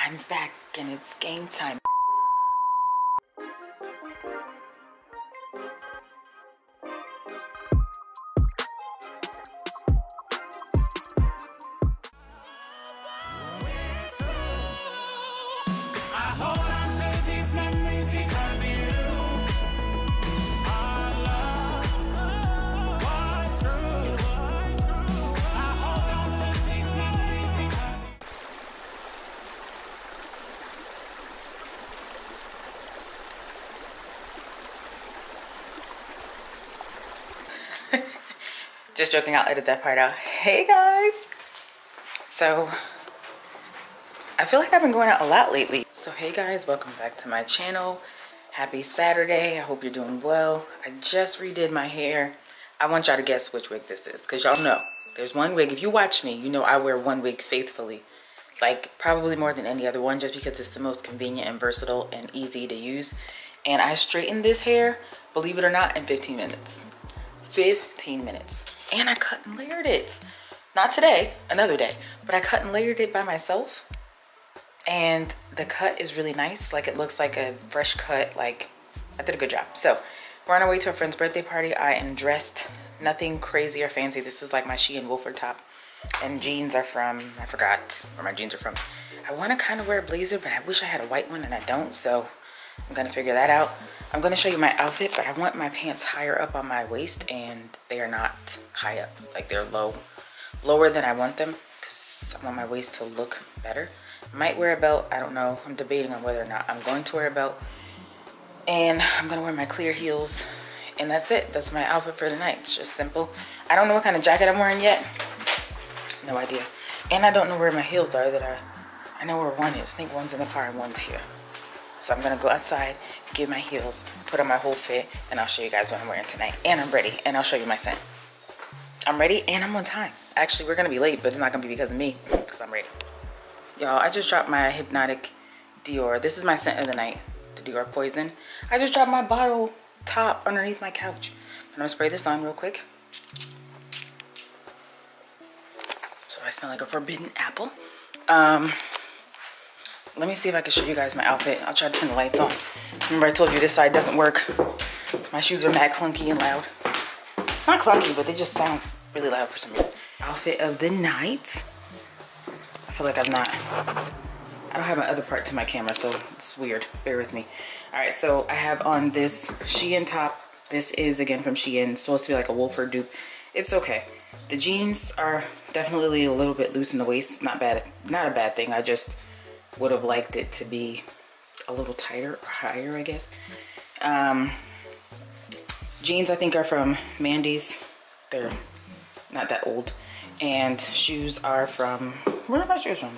I'm back and it's game time. Just joking, I'll edit that part out. Hey guys! So, I feel like I've been going out a lot lately. So hey guys, welcome back to my channel. Happy Saturday, I hope you're doing well. I just redid my hair. I want y'all to guess which wig this is, because y'all know there's one wig. If you watch me, you know I wear one wig faithfully. Like probably more than any other one, just because it's the most convenient and versatile and easy to use. And I straightened this hair, believe it or not, in 15 minutes. 15 minutes. And I cut and layered it. Not today, another day, but I cut and layered it by myself. And the cut is really nice. Like it looks like a fresh cut. Like I did a good job. So we're on our way to a friend's birthday party. I am dressed nothing crazy or fancy. This is like my SHEIN Wolfer top. And jeans are from, I forgot where my jeans are from. I want to kind of wear a blazer, but I wish I had a white one and I don't. So I'm going to figure that out. I'm going to show you my outfit, but I want my pants higher up on my waist, and they are not high up. Like they're lower than I want them, because I want my waist to look better. Might wear a belt, I don't know. I'm debating on whether or not I'm going to wear a belt. And I'm going to wear my clear heels, and that's it. That's my outfit for tonight. It's just simple. I don't know what kind of jacket I'm wearing yet. No idea. And I don't know where my heels are that I know where one is. I think one's in the car and one's here. So I'm gonna go outside, get my heels, put on my whole fit, and I'll show you guys what I'm wearing tonight. And I'm ready, and I'll show you my scent. I'm ready, and I'm on time. Actually, we're gonna be late, but it's not gonna be because of me, because I'm ready. Y'all, I just dropped my Hypnotic Dior. This is my scent of the night, the Dior Poison. I just dropped my bottle top underneath my couch. I'm gonna spray this on real quick. So I smell like a forbidden apple. Let me see if I can show you guys my outfit. I'll try to turn the lights on. Remember I told you this side doesn't work. My shoes are mad clunky and loud. Not clunky, but they just sound really loud for some reason. Outfit of the night. I feel like I don't have my other part to my camera, so it's weird. Bear with me. All right, so I have on this SHEIN top. This is, again, from SHEIN. It's supposed to be like a Wolfer dupe. It's okay. The jeans are definitely a little bit loose in the waist. Not bad. Not a bad thing. I just would have liked it to be a little tighter or higher, I guess. Jeans I think are from Mandy's. They're not that old. And shoes are from, where are my shoes from?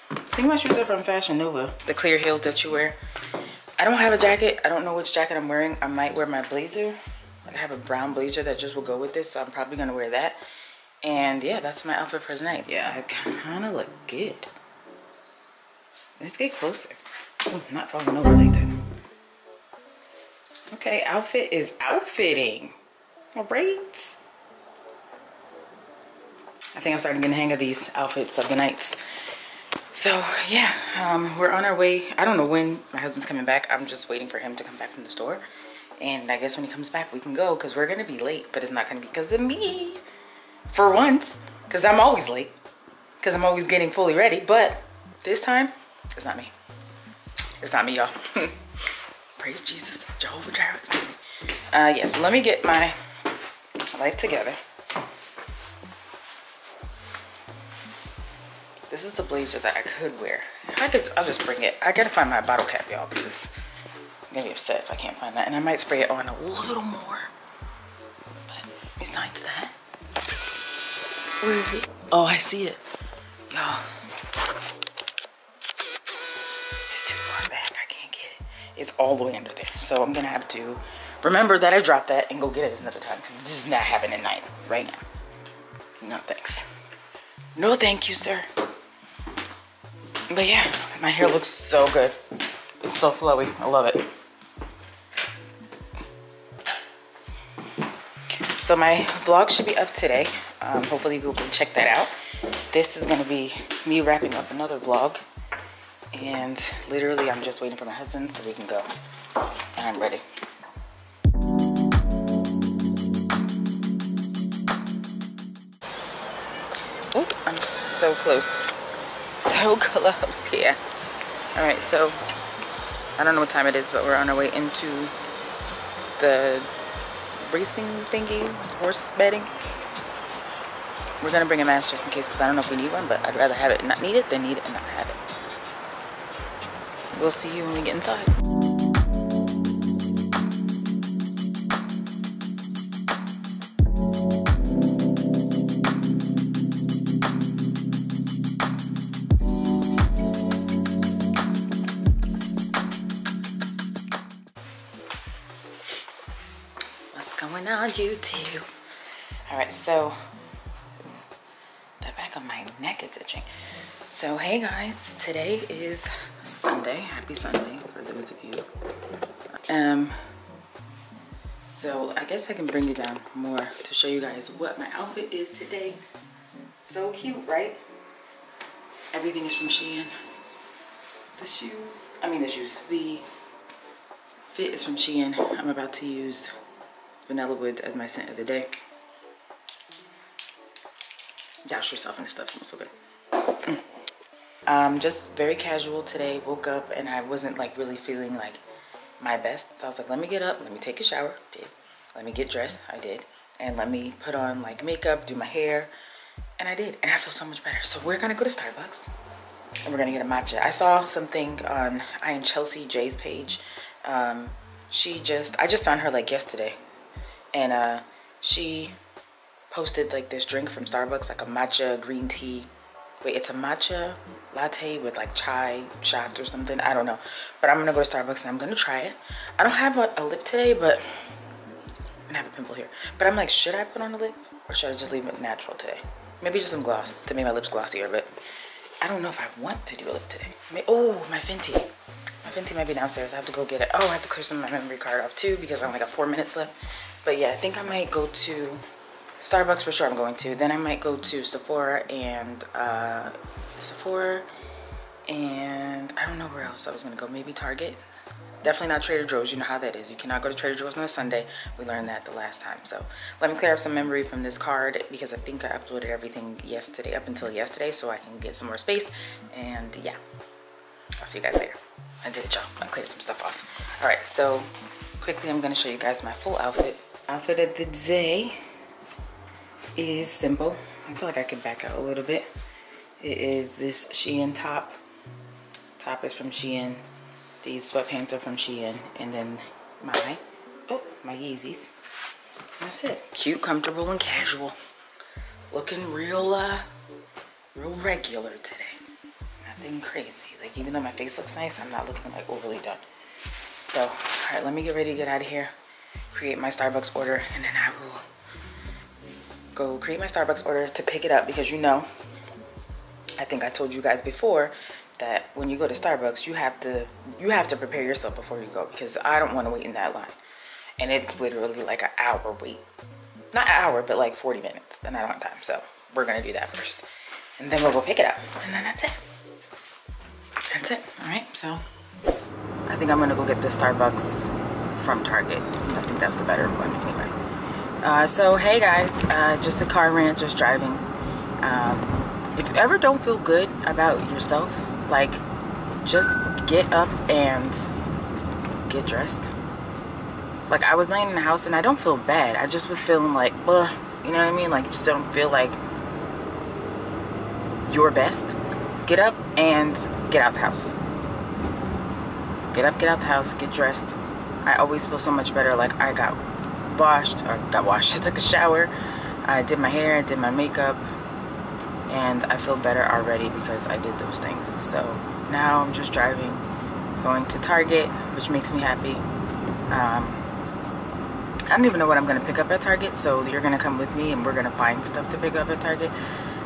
I think my shoes are from Fashion Nova. The clear heels that you wear. I don't have a jacket. I don't know which jacket I'm wearing. I might wear my blazer. I have a brown blazer that just will go with this, so I'm probably gonna wear that. And yeah, that's my outfit for tonight. Yeah, I kind of look good. Let's get closer. Oh, not falling over like that. Okay, outfit is outfitting. My braids. I think I'm starting to get the hang of these outfits of the nights. So yeah, we're on our way. I don't know when my husband's coming back. I'm just waiting for him to come back from the store. And I guess when he comes back, we can go, because we're going to be late. But it's not going to be because of me. For once. Because I'm always late. Because I'm always getting fully ready. But this time, it's not me. It's not me, y'all. Praise Jesus. Jehovah Jireh. It's not me. Yeah, so let me get my life together. This is the blazer that I could wear. I'll just bring it. I gotta find my bottle cap, y'all, because I'm gonna be upset if I can't find that. And I might spray it on a little more. But besides that, where is it? Oh, I see it. Y'all. It's too far back. I can't get it. It's all the way under there. So I'm gonna have to remember that I dropped that and go get it another time, because this is not happening tonight, right now. No thanks. No thank you, sir. But yeah, my hair looks so good. It's so flowy. I love it. So my vlog should be up today. Hopefully you can check that out. This is going to be me wrapping up another vlog. And literally I'm just waiting for my husband so we can go. And I'm ready. Oop, I'm so close. So close here. Alright, so I don't know what time it is, but we're on our way into the racing thingy, horse betting. We're gonna bring a mask just in case, because I don't know if we need one, but I'd rather have it and not need it than need it and not have it. We'll see you when we get inside. What's going on, YouTube? Alright, so the back of my neck is itching. So hey guys, today is Sunday. Happy Sunday for those of you. So I guess I can bring it down more to show you guys what my outfit is today. So cute, right? Everything is from SHEIN. The fit is from SHEIN. I'm about to use Vanilla Woods as my scent of the day. Douse yourself in the stuff, smells so good. Just very casual today. Woke up and I wasn't like really feeling like my best, so I was like, let me get up, let me take a shower. Did. Let me get dressed. I did. And let me put on like makeup, do my hair, and I did, and I feel so much better. So we're gonna go to Starbucks and we're gonna get a matcha. I saw something on I Am Chelsea J's page. I just found her like yesterday, and she posted like this drink from Starbucks, like a matcha green tea. Wait, it's a matcha latte with like chai shots or something. I don't know. But I'm gonna go to Starbucks and I'm gonna try it. I don't have a lip today, but I have a pimple here. But I'm like, should I put on a lip or should I just leave it natural today? Maybe just some gloss to make my lips glossier, but I don't know if I want to do a lip today. Oh, my Fenty. My Fenty might be downstairs. I have to go get it. Oh, I have to clear some of my memory card off too because I only got 4 minutes left. But yeah, I think I might go to Starbucks for sure. I'm going to. Then I might go to Sephora and I don't know where else I was gonna go. Maybe Target. Definitely not Trader Joe's. You know how that is. You cannot go to Trader Joe's on a Sunday. We learned that the last time. So let me clear up some memory from this card because I think I uploaded everything yesterday, up until yesterday, so I can get some more space. And yeah, I'll see you guys later. I did it, y'all. I cleared some stuff off. All right, so quickly I'm gonna show you guys my full outfit. Outfit of the day is simple. I feel like I could back out a little bit. It is this SHEIN top. Top is from SHEIN. These sweatpants are from SHEIN. And then my Yeezys. That's it. Cute, comfortable, and casual. Looking real regular today. Nothing crazy. Like, even though my face looks nice, I'm not looking like overly done. So, all right, let me get ready to get out of here. Create my Starbucks order, and then I will go create my Starbucks order to pick it up, because you know, I think I told you guys before that when you go to Starbucks, you have to prepare yourself before you go, because I don't want to wait in that line. And it's literally like an hour wait. Not an hour, but like 40 minutes, and I don't have time. So we're gonna do that first, and then we'll go pick it up, and then that's it. That's it. All right, so I think I'm gonna go get the Starbucks from Target. I think that's the better one anyway. So hey guys, just a car rant, just driving. If you ever don't feel good about yourself, like, just get up and get dressed. Like, I was laying in the house and I don't feel bad. I just was feeling like, ugh, you know what I mean? Like, you just don't feel like your best. Get up and get out the house. Get up, get out the house, get dressed. I always feel so much better. Like, I got washed. I took a shower. I did my hair, I did my makeup. And I feel better already because I did those things. So now I'm just driving, going to Target, which makes me happy. I don't even know what I'm gonna pick up at Target, so you're gonna come with me and we're gonna find stuff to pick up at Target.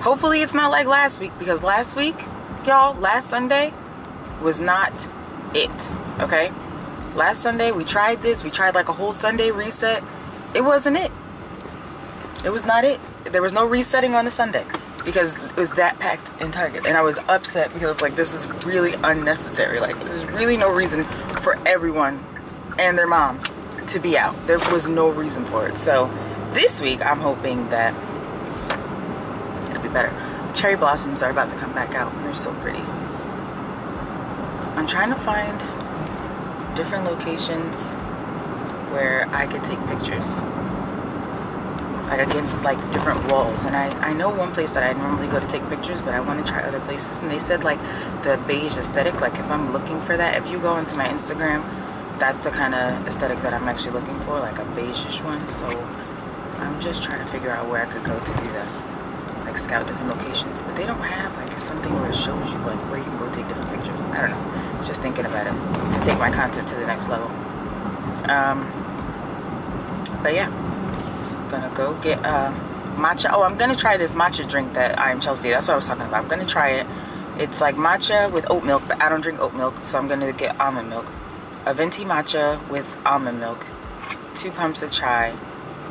Hopefully it's not like last week, because last week, y'all, last Sunday was not it, okay? Last Sunday we tried this, we tried like a whole Sunday reset. It wasn't it. It was not it. There was no resetting on the Sunday. because it was that packed in Target, and I was upset because like this is really unnecessary. Like there's really no reason for everyone and their moms to be out. There was no reason for it. So this week I'm hoping that it'll be better. Cherry blossoms are about to come back out and they're so pretty. I'm trying to find different locations where I could take pictures, like against like different walls. And I know one place that I normally go to take pictures, but I want to try other places. And they said like the beige aesthetic, like if I'm looking for that, if you go into my Instagram, that's the kind of aesthetic that I'm actually looking for, like a beige-ish one. So I'm just trying to figure out where I could go to do that, like scout different locations. But they don't have like something where it shows you like where you can go take different pictures. I don't know, just thinking about it to take my content to the next level. But yeah, I'm gonna go get matcha. Oh, I'm gonna try this matcha drink that I'm Chelsea, that's what I was talking about. I'm gonna try it. It's like matcha with oat milk, but I don't drink oat milk, so I'm gonna get almond milk. A venti matcha with almond milk, 2 pumps of chai,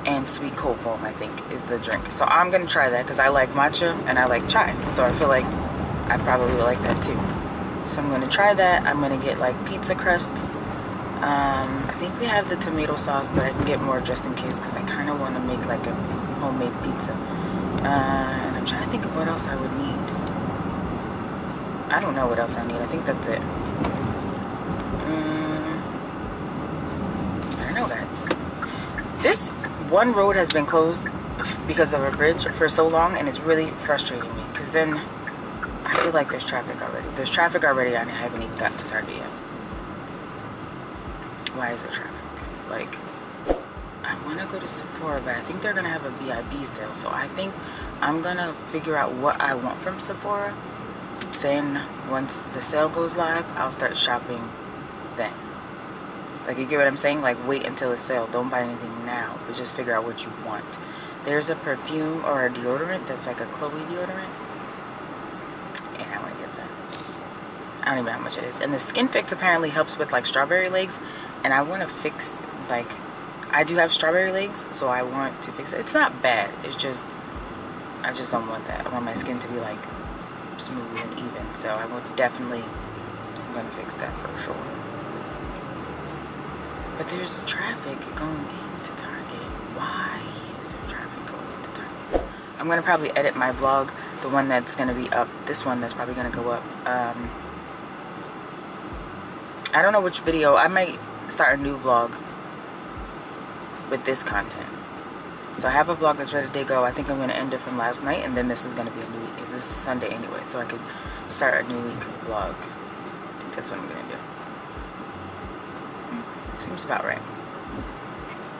and sweet cold foam, I think, is the drink. So I'm gonna try that because I like matcha and I like chai, so I feel like I probably would like that too. So I'm gonna try that. I'm gonna get like pizza crust. I think we have the tomato sauce, but I can get more just in case because I kind of want to make like a homemade pizza. And I'm trying to think of what else I would need. I don't know what else I need. I think that's it. I don't know, guys. This one road has been closed because of a bridge for so long, and it's really frustrating me because then I feel like there's traffic already. There's traffic already, and I haven't even gotten to Target yet. Why is there traffic? Like, I want to go to Sephora, but I think they're going to have a VIB sale. So I think I'm going to figure out what I want from Sephora. Then once the sale goes live, I'll start shopping then. Like, you get what I'm saying? Like, wait until it's sale. Don't buy anything now, but just figure out what you want. There's a perfume or a deodorant that's like a Chloe deodorant. And I want to get that. I don't even know how much it is. And the Skin Fix apparently helps with like strawberry legs. And I want to fix, like, I do have strawberry legs, so I want to fix it. It's not bad. It's just, I just don't want that. I want my skin to be like smooth and even. So I will definitely, I'm going to fix that for sure. But there's traffic going into Target. Why is there traffic going into Target? I'm going to probably edit my vlog, the one that's going to be up. This one that's probably going to go up. I don't know which video. I might start a new vlog with this content. So I have a vlog that's ready to go. I think I'm going to end it from last night, and then this is going to be a new week because this is Sunday anyway, so I could start a new week vlog. I think that's what I'm going to do. Seems about right.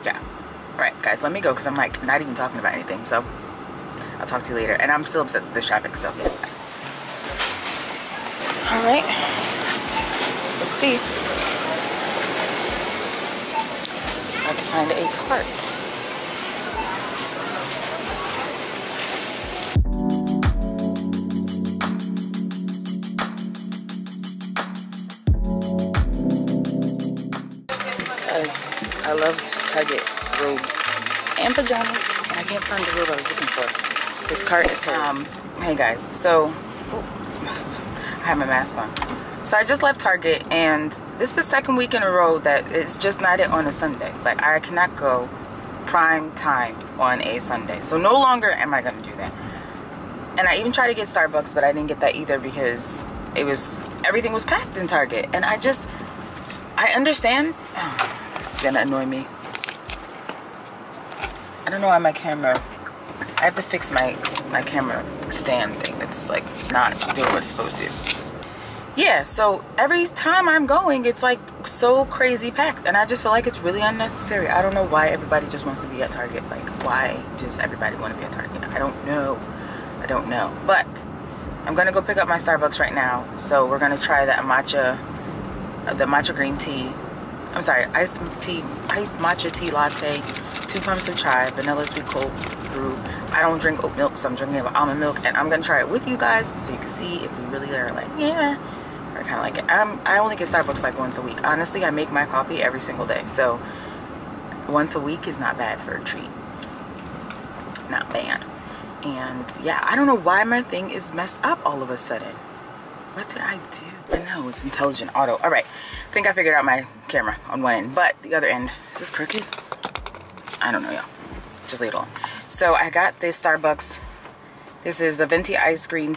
Yeah. Alright, guys, let me go because I'm like not even talking about anything. So I'll talk to you later. And I'm still upset with the traffic, so yeah. Alright. Let's see. I can find a cart. I love Target robes and pajamas, and I can't find the robe I was looking for. This cart is terrible. Hey guys, so I have my mask on. So I just left Target, and this is the second week in a row that it's just not it on a Sunday. Like, I cannot go prime time on a Sunday. So no longer am I going to do that. And I even tried to get Starbucks, but I didn't get that either because everything was packed in Target. And I understand. Oh, this is going to annoy me. I don't know why my camera, I have to fix my camera stand thing. It's like not doing what it's supposed to. Yeah, so every time I'm going, it's like so crazy packed, and I just feel like it's really unnecessary. I don't know why everybody just wants to be at Target. Like, why does everybody want to be at Target? I don't know. But I'm gonna go pick up my Starbucks right now. So we're gonna try that matcha, the matcha green tea. I'm sorry, iced matcha tea latte, 2 pumps of chai, vanilla sweet cold brew. I don't drink oat milk, so I'm drinking almond milk, and I'm gonna try it with you guys so you can see if we really are like, yeah, or kind of like it. I only get Starbucks like once a week. Honestly, I make my coffee every single day, so once a week is not bad for a treat. Not bad. And yeah, I don't know why my thing is messed up all of a sudden. What did I do? I know, it's intelligent auto. All right, I think I figured out my camera on one end, but the other end, is this crooked? I don't know, y'all. Just leave it alone. So I got this Starbucks. This is a venti ice green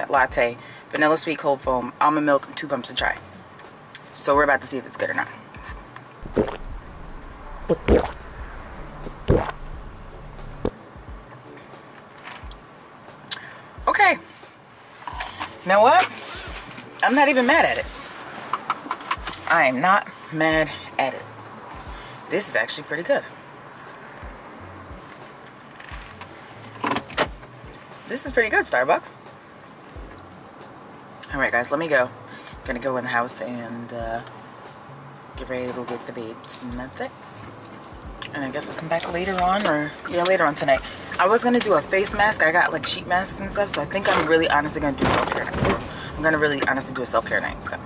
latte, vanilla sweet cold foam, almond milk, and 2 pumps of chai. So we're about to see if it's good or not. Okay. You know what? I'm not even mad at it. I am not mad at it. This is actually pretty good. This is pretty good, Starbucks. Alright guys, let me go. I'm gonna go in the house and get ready to go get the babes, and that's it. And I guess I'll come back later on, or yeah, later on tonight. I was gonna do a face mask. I got like sheet masks and stuff, so I think I'm really honestly gonna do a self-care night. I'm gonna really honestly do a self-care night, so